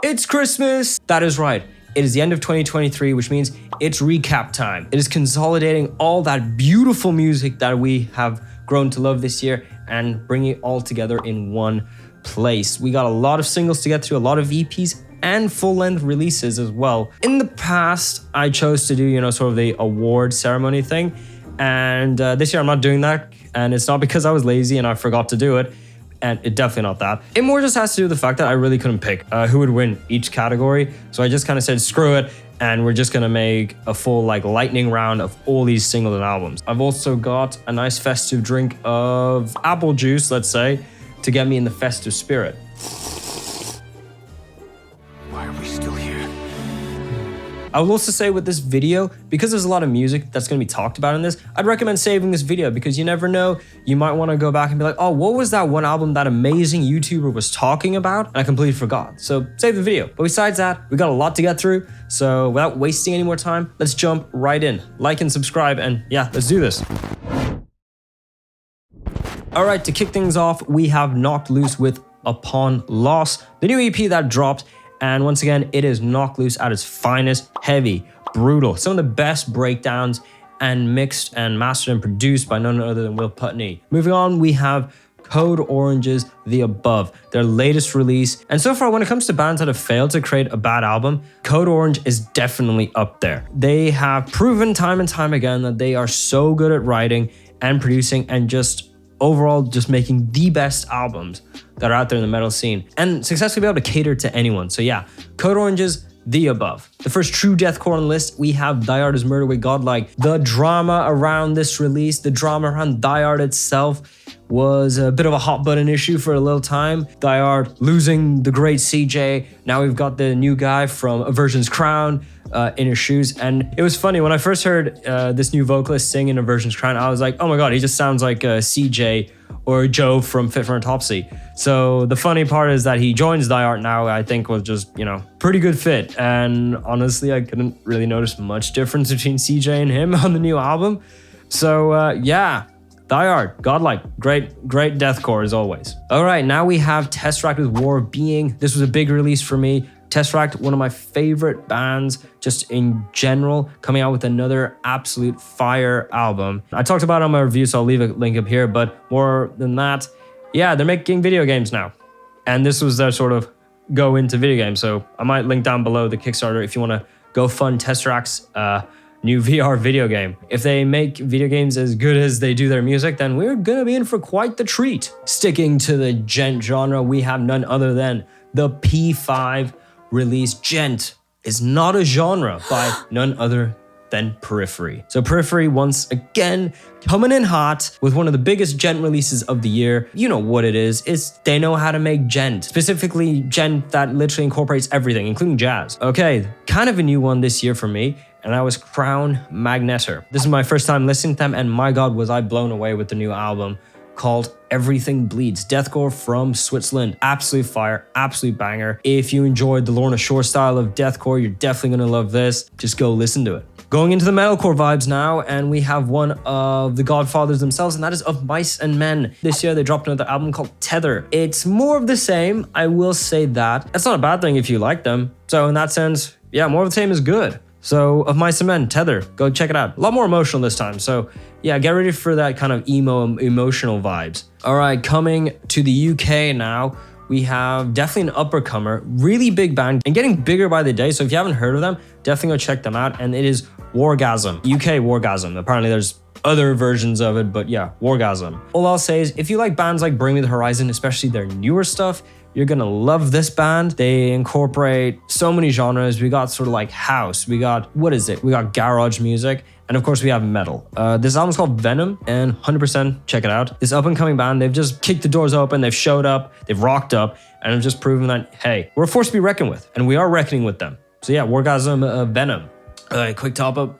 It's Christmas! That is right. It is the end of 2023, which means it's recap time. It is consolidating all that beautiful music that we have grown to love this year and bringing it all together in one place. We got a lot of singles to get through, a lot of EPs and full-length releases as well. In the past, I chose to do, sort of the award ceremony thing. And this year I'm not doing that. And it's not because I was lazy and I forgot to do it. And it definitely not that. It more just has to do with the fact that I really couldn't pick who would win each category. So I just kind of said, screw it. And we're just gonna make a full lightning round of all these singles and albums. I've also got a nice festive drink of apple juice, let's say, to get me in the festive spirit. Why are we still here? I will also say with this video, because there's a lot of music that's going to be talked about in this, I'd recommend saving this video because you never know, you might want to go back and be like, oh, what was that one album that amazing YouTuber was talking about? And I completely forgot. So save the video. But besides that, we got a lot to get through. So without wasting any more time, let's jump right in. Like and subscribe, and yeah, let's do this. All right, to kick things off, we have Knocked Loose with Upon Loss, the new EP that dropped. And once again, it is Knocked Loose at its finest, heavy, brutal. Some of the best breakdowns and mixed and mastered and produced by none other than Will Putney. Moving on, we have Code Orange's The Above, their latest release. And so far, when it comes to bands that have failed to create a bad album, Code Orange is definitely up there. They have proven time and time again that they are so good at writing and producing and just overall just making the best albums that are out there in the metal scene and successfully be able to cater to anyone. So yeah, Code Orange's The Above. The first true deathcore on the list, we have Die Hard is Murder with Godlike. The drama around this release, the drama around Die Hard itself was a bit of a hot button issue for a little time. Die Hard losing the great CJ. Now we've got the new guy from Aversion's Crown in his shoes. And it was funny, when I first heard this new vocalist sing in Aversion's Crown, I was like, oh my God, he just sounds like CJ or Joe from Fit for Autopsy. So the funny part is that he joins Die Hard now, I think was just, pretty good fit. And honestly, I couldn't really notice much difference between CJ and him on the new album. So yeah, Die Hard, Godlike, great deathcore as always. All right, now we have Tesseract with War of Being. This was a big release for me. Tesseract, one of my favorite bands just in general, coming out with another absolute fire album. I talked about it on my review, so I'll leave a link up here, but more than that, yeah, they're making video games now. And this was their sort of go into video games. So I might link down below the Kickstarter if you want to go fund Tesseract's new VR video game. If they make video games as good as they do their music, then we're gonna be in for quite the treat. Sticking to the djent genre, we have none other than the P5 release. Djent is not a genre by none other than Periphery. So Periphery once again coming in hot with one of the biggest djent releases of the year. You know what it is. They know how to make djent, specifically djent that literally incorporates everything, including jazz. Okay, kind of a new one this year for me, and that was Crown Magneter. This is my first time listening to them, and my God, was I blown away with the new album called Everything Bleeds. Deathcore from Switzerland. Absolute fire, absolute banger. If you enjoyed the Lorna Shore style of deathcore, you're definitely gonna love this. Just go listen to it. Going into the metalcore vibes now, and we have one of the godfathers themselves, and that is Of Mice and Men. This year they dropped another album called Tether. It's more of the same, I will say that. That's not a bad thing if you like them. So in that sense, yeah, more of the same is good. So Of Mice and Men, Tether, go check it out. A lot more emotional this time. So yeah, get ready for that kind of emotional vibes. All right, coming to the UK now, we have definitely an uppercomer, really big band and getting bigger by the day. So if you haven't heard of them, definitely go check them out. And it is Wargasm, UK Wargasm. Apparently there's other versions of it, but yeah, Wargasm. All I'll say is if you like bands like Bring Me the Horizon, especially their newer stuff, you're gonna love this band. They incorporate so many genres. We got sort of like house, we got, we got garage music, and of course we have metal. This album's called Venom, and 100% check it out. This up and coming band, they've just kicked the doors open, they've showed up, they've rocked up, and have just proven that, hey, we're a force to be reckoned with, and we are reckoning with them. So yeah, Wargasm, Venom. Quick top up.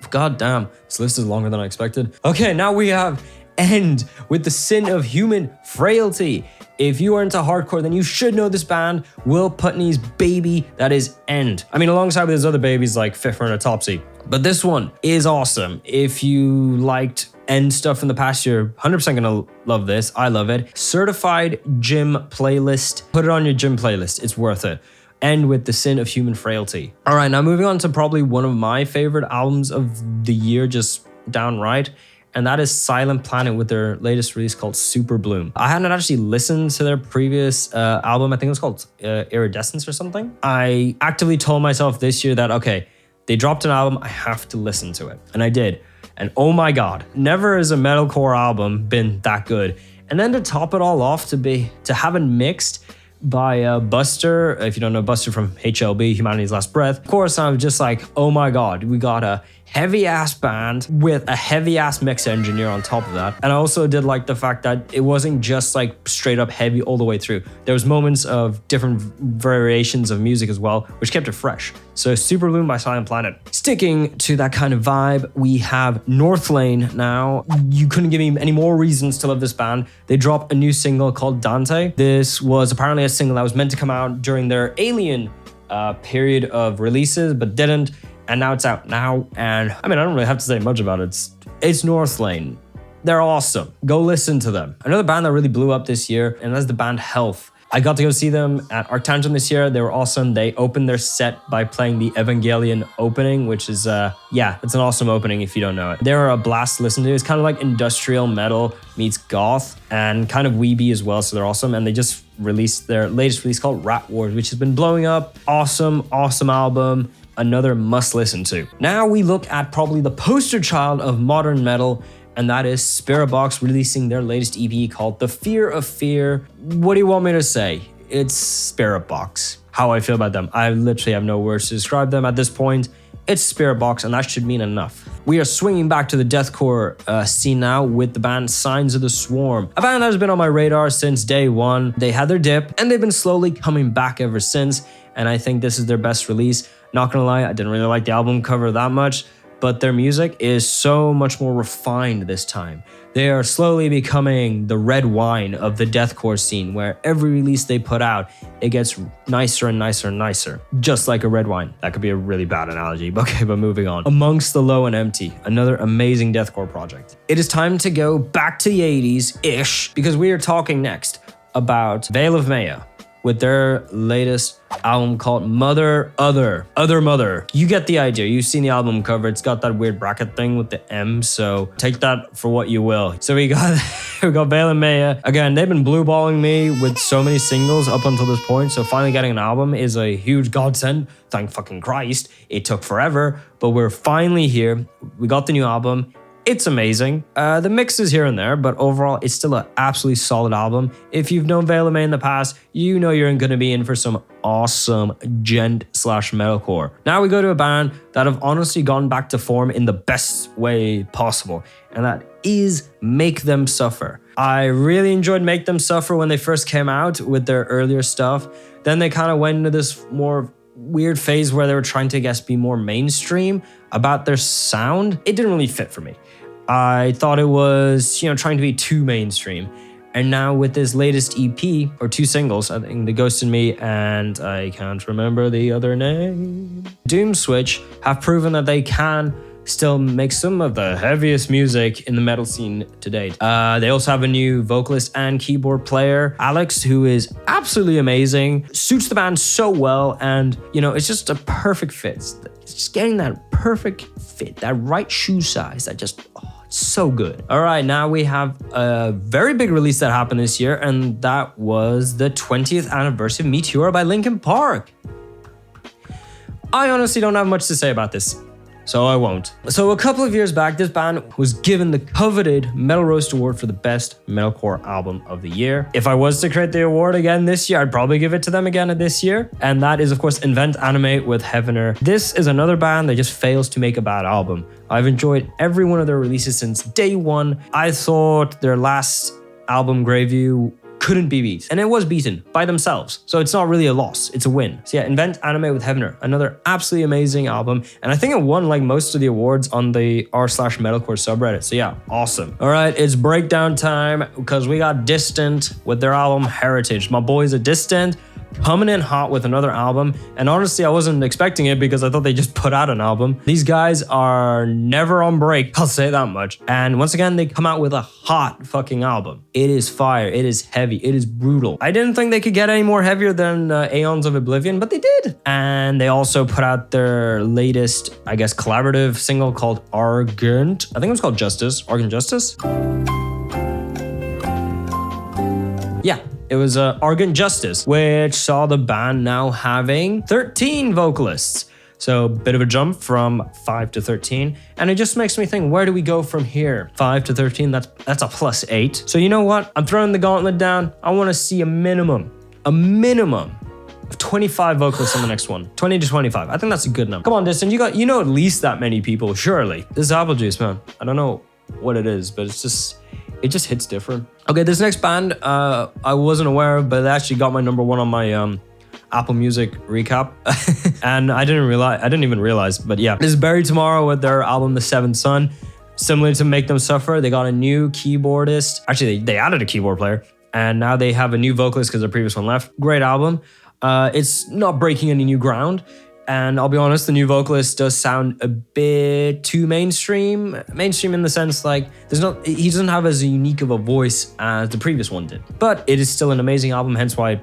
God damn, this list is longer than I expected. Okay, now we have End with The Sin of Human Frailty. If you are into hardcore, then you should know this band, Will Putney's baby, that is End. I mean, alongside with his other babies like Fit for an Autopsy. But this one is awesome. If you liked end stuff from the past year, 100% gonna love this. I love it. Certified Gym Playlist. Put it on your gym playlist. It's worth it. End with The Sin of Human Frailty. All right, now moving on to probably one of my favorite albums of the year, just downright. And that is Silent Planet with their latest release called Super Bloom. I hadn't actually listened to their previous album. I think it was called Iridescence or something. I actively told myself this year that, okay, they dropped an album, I have to listen to it. And I did. And oh my God, never has a metalcore album been that good. And then to top it all off, to have it mixed by Buster, if you don't know Buster from HLB, Humanity's Last Breath. Of course, I was just like, oh my God, we got a heavy ass band with a heavy ass mix engineer on top of that. And I also did like the fact that it wasn't just like straight up heavy all the way through. There was moments of different variations of music as well, which kept it fresh. So Super Bloom by Silent Planet. Sticking to that kind of vibe, we have North Lane now. You couldn't give me any more reasons to love this band. They dropped a new single called Dante. This was apparently a single that was meant to come out during their Alien period of releases, but didn't. And now it's out now. And I mean, I don't really have to say much about it. It's North Lane. They're awesome. Go listen to them. Another band that really blew up this year, and that's the band Health. I got to go see them at Arctangent this year. They were awesome. They opened their set by playing the Evangelion opening, which is, it's an awesome opening if you don't know it. They're a blast to listen to. It's kind of like industrial metal meets goth and kind of weeby as well. So they're awesome. And they just released their latest release called Rat Wars, which has been blowing up. Awesome, awesome album. Another must listen to. Now we look at probably the poster child of modern metal, and that is Spiritbox releasing their latest EP called The Fear of Fear. What do you want me to say? It's Spiritbox. How I feel about them. I literally have no words to describe them at this point. It's Spiritbox, and that should mean enough. We are swinging back to the deathcore scene now with the band Signs of the Swarm. A band that has been on my radar since day one. They had their dip, and they've been slowly coming back ever since, and I think this is their best release. Not gonna lie, I didn't really like the album cover that much, but their music is so much more refined this time. They are slowly becoming the red wine of the deathcore scene, where every release they put out, it gets nicer and nicer and nicer. Just like a red wine. That could be a really bad analogy, but okay, but moving on. Amongst the Low and Empty, another amazing deathcore project. It is time to go back to the 80s-ish, because we are talking next about Veil of Maya with their latest album called Mother Other Mother. You get the idea. You've seen the album cover. It's got that weird bracket thing with the M, so take that for what you will. So we got Veil of Maya. Again, they've been blue balling me with so many singles up until this point, so finally getting an album is a huge godsend. Thank fucking Christ. It took forever, but we're finally here. We got the new album. It's amazing. The mix is here and there, but overall, it's still an absolutely solid album. If you've known Veil of Maya in the past, you know you're going to be in for some awesome djent/metalcore. Now we go to a band that have honestly gone back to form in the best way possible, and that is Make Them Suffer. I really enjoyed Make Them Suffer when they first came out with their earlier stuff. Then they kind of went into this more weird phase where they were trying to, I guess, be more mainstream about their sound. It didn't really fit for me. I thought it was, trying to be too mainstream. And now with this latest EP, or two singles, I think The Ghost in Me and I can't remember the other name, Doom Switch, have proven that they can still make some of the heaviest music in the metal scene to date. They also have a new vocalist and keyboard player, Alex, who is absolutely amazing, suits the band so well, and it's just a perfect fit. It's just getting that perfect fit, that right shoe size, that just, it's so good. All right, now we have a very big release that happened this year, and that was the 20th anniversary of Meteora by Linkin Park. I honestly don't have much to say about this, so I won't. So a couple of years back, this band was given the coveted Metal Roast Award for the best metalcore album of the year. If I was to create the award again this year, I'd probably give it to them again this year. And that is, of course, Inventanime with Heavener. This is another band that just fails to make a bad album. I've enjoyed every one of their releases since day one. I thought their last album, Graveview, couldn't be beat. And it was beaten by themselves. So it's not really a loss, it's a win. So yeah, Inventanime with Heavener, another absolutely amazing album. And I think it won like most of the awards on the r/metalcore subreddit. So yeah, awesome. All right, it's breakdown time because we got Distant with their album Heritage. My boys are Distant. coming in hot with another album. And honestly, I wasn't expecting it because I thought they just put out an album. These guys are never on break, I'll say that much. And once again, they come out with a hot fucking album. It is fire, it is heavy, it is brutal. I didn't think they could get any more heavier than Aeons of Oblivion, but they did. And they also put out their latest, I guess, collaborative single called Argent. I think it was called Justice, Argent Justice. Yeah, it was Argent Justice, which saw the band now having 13 vocalists. So a bit of a jump from 5 to 13. And it just makes me think, where do we go from here? 5 to 13, that's a +8. So you know what? I'm throwing the gauntlet down. I want to see a minimum of 25 vocalists on the next one. 20 to 25. I think that's a good number. Come on, Distant, you know at least that many people, surely. This is Apple Juice, man. I don't know what it is, but it just hits different. Okay, this next band I wasn't aware of, but it actually got my number 1 on my Apple Music recap. And I didn't even realize, but yeah. This is Bury Tomorrow with their album The Seventh Son. Similar to Make Them Suffer, they got a new keyboardist. Actually, they added a keyboard player, and now they have a new vocalist because their previous one left. Great album. It's not breaking any new ground. And I'll be honest, the new vocalist does sound a bit too mainstream. Mainstream in the sense like he doesn't have as unique of a voice as the previous one did. But it is still an amazing album, hence why,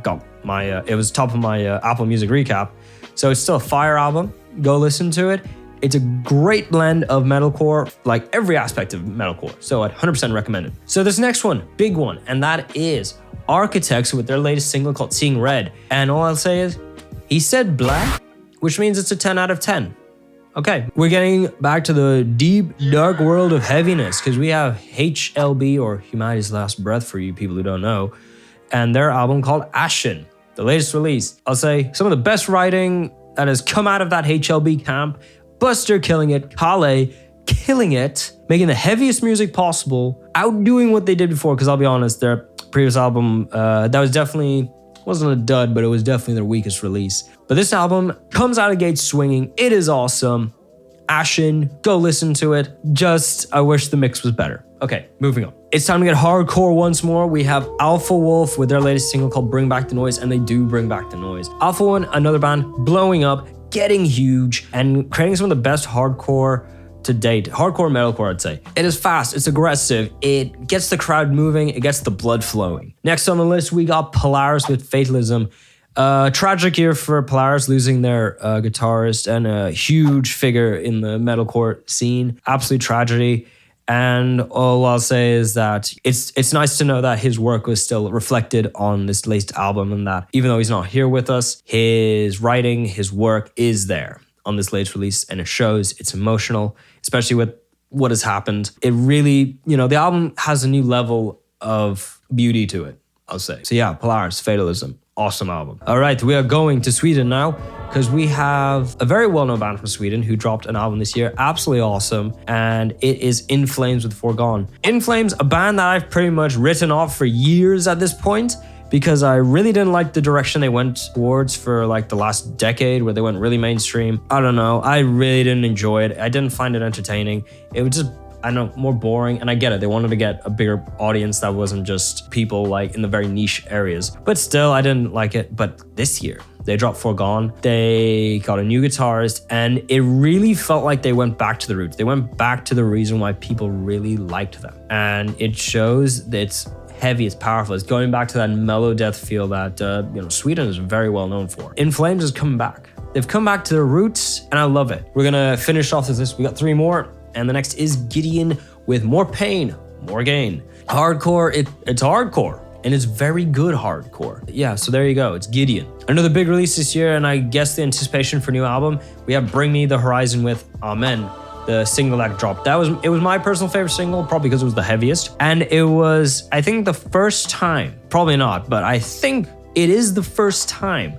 got my, it was top of my Apple Music recap. So it's still a fire album. Go listen to it. It's a great blend of metalcore, like every aspect of metalcore. So I'd 100% recommend it. So this next one, big one, and that is Architects with their latest single called Seeing Red. And all I'll say is, he said black, which means it's a 10 out of 10. Okay, we're getting back to the deep, dark world of heaviness because we have HLB, or Humanity's Last Breath for you people who don't know, and their album called Ashen, the latest release. I'll say some of the best writing that has come out of that HLB camp. Buster killing it, Kale killing it, making the heaviest music possible, outdoing what they did before, because I'll be honest, their previous album, that was definitely... wasn't a dud, but it was definitely their weakest release. But this album comes out of the gate swinging. It is awesome. Ashen, go listen to it. Just, I wish the mix was better. Okay, moving on. It's time to get hardcore once more. We have Alpha Wolf with their latest single called Bring Back the Noise, and they do bring back the noise. Alpha One, another band blowing up, getting huge, and creating some of the best hardcore to date. Hardcore metalcore, I'd say. It is fast, it's aggressive, it gets the crowd moving, it gets the blood flowing. Next on the list, we got Polaris with Fatalism. Tragic year for Polaris, losing their guitarist and a huge figure in the metalcore scene. Absolute tragedy. And all I'll say is that it's nice to know that his work was still reflected on this latest album, and that even though he's not here with us, his writing, his work is there on this latest release, and it shows. It's emotional, especially with what has happened. It really, the album has a new level of beauty to it, I'll say. So yeah, Polaris, Fatalism, awesome album. All right, we are going to Sweden now, because we have a very well-known band from Sweden who dropped an album this year, absolutely awesome, and it is Inflames with Foregone. Inflames, a band that I've pretty much written off for years at this point, because I really didn't like the direction they went towards for like the last decade, where they went really mainstream. I don't know, I really didn't enjoy it. I didn't find it entertaining. It was just, I don't know, more boring. And I get it, they wanted to get a bigger audience that wasn't just people like in the very niche areas. But still, I didn't like it. But this year, they dropped Foregone. They got a new guitarist, and it really felt like they went back to the roots. They went back to the reason why people really liked them. And it shows that it's heavy, it's powerful. It's going back to that mellow death feel that Sweden is very well known for. Inflames has come back. They've come back to their roots, and I love it. We're gonna finish off this list. We got 3 more, and the next is Gideon with More Pain, More Gain. Hardcore, it's hardcore, and it's very good hardcore. Yeah, so there you go, it's Gideon. Another big release this year, and I guess the anticipation for new album, we have Bring Me the Horizon with Amen, the single that dropped. It was my personal favorite single, probably because it was the heaviest. And it was, I think, the first time, probably not, but I think it is the first time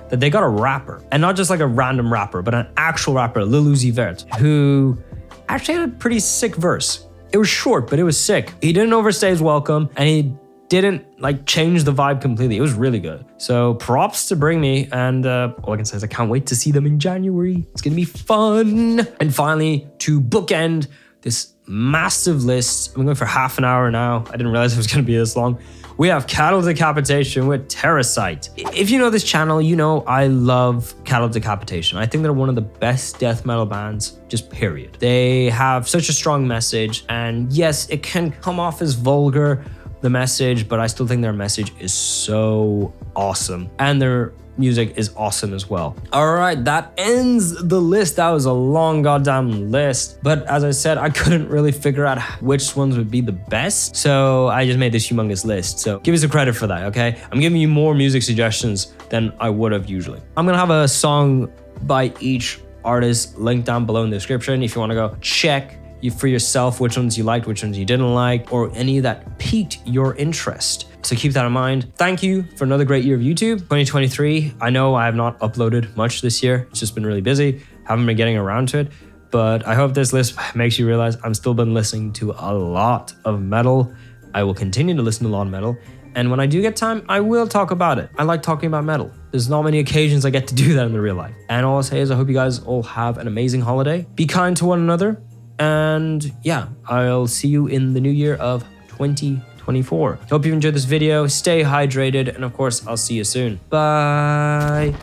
that they got a rapper, and not just like a random rapper, but an actual rapper, Lil Uzi Vert, who actually had a pretty sick verse. It was short, but it was sick. He didn't overstay his welcome, and he didn't like change the vibe completely. It was really good. So props to Bring Me, and all I can say is I can't wait to see them in January. It's gonna be fun. And finally, to bookend this massive list, I'm going for half an hour now. I didn't realize it was gonna be this long. we have Cattle Decapitation with Terracite. If you know this channel, you know I love Cattle Decapitation. I think they're one of the best death metal bands, just period. They have such a strong message, and yes, it can come off as vulgar, the message, but I still think their message is so awesome, and their music is awesome as well. All right, that ends the list. That was a long goddamn list, but as I said, I couldn't really figure out which ones would be the best, so I just made this humongous list. So give me some credit for that, okay? I'm giving you more music suggestions than I would have usually. I'm gonna have a song by each artist linked down below in the description if you want to go check for yourself which ones you liked, which ones you didn't like, or any that piqued your interest. So keep that in mind. Thank you for another great year of YouTube. 2023, I know I have not uploaded much this year. It's just been really busy. Haven't been getting around to it. But I hope this list makes you realize I'm still been listening to a lot of metal. I will continue to listen to a lot of metal. And when I do get time, I will talk about it. I like talking about metal. There's not many occasions I get to do that in the real life. And all I'll say is I hope you guys all have an amazing holiday. Be kind to one another. And yeah, I'll see you in the new year of 2024. Hope you enjoyed this video. Stay hydrated. And of course, I'll see you soon. Bye.